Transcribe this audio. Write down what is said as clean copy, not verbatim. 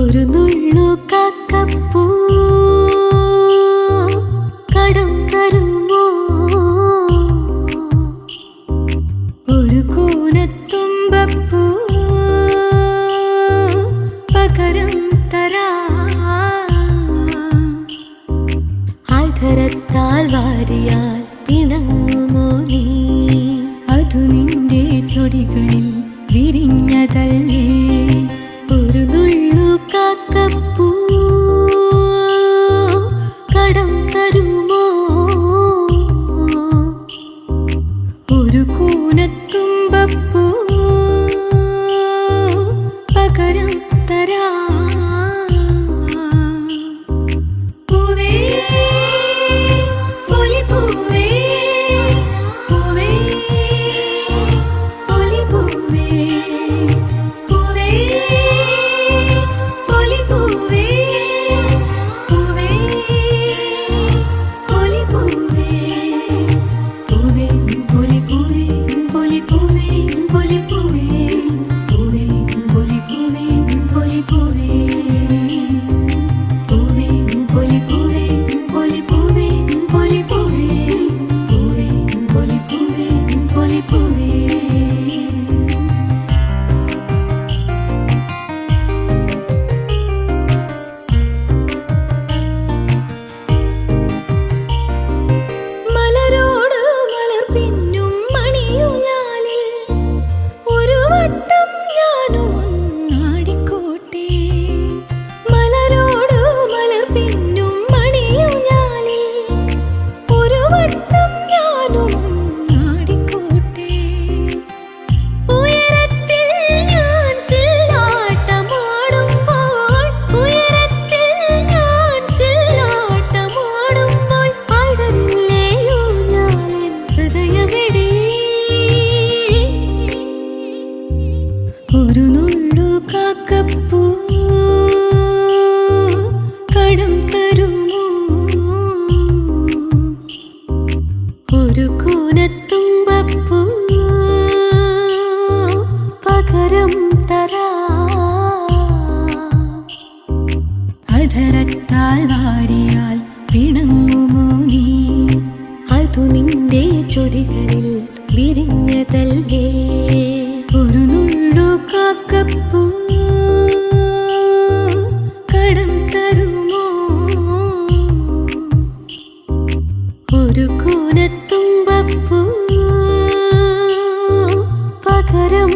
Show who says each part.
Speaker 1: ഒരു നുള്ളു കാക്കപ്പൂ കടം തരുമോ? ഒരു കൂനത്തുമ്പപ്പൂ പകരം ആധരത്താൽ വാരിയാൽ പിണങ്ങുമോ നീ? അതു നിന്റെ ചൊടികളിൽ വിരിഞ്ഞതല്ലേ? ഒരു നുള്ളു കാക്കപ്പൂ കടം തരുമോ? ഒരു കൂനത്തുമ്പപ്പൂ പകരം പൂവേ പൊലിപ്പൂവേ പൂവേ പൊലിപ്പൂവേ പൂവേ പൊലിപ്പൂവേ പൂവേ പൊലിപ്പൂവേ പൂവേ പൊലിപ്പൂവേ പൊലിപ്പൂവേ പൊലിപ്പൂവേ പൂവേ പൊലിപ്പൂവേ പൊലിപ്പൂവേ ഒരു നുള്ളു കാക്കപ്പൂ കടം തരുമോ? ഒരു കൂനത്തുമ്പപ്പൂ പകരം അധരത്താൽ വാരിയാൽ പിണങ്ങുമോ നീ? അതു നിന്റെ ചൊടികളിൽ വിരിഞ്ഞതല്ലേ? ഒരു നുള്ളു കാക്കപ്പൂ കടം തരുമോ? ഒരു കൂനത്തുമ്പപ്പൂ പകരം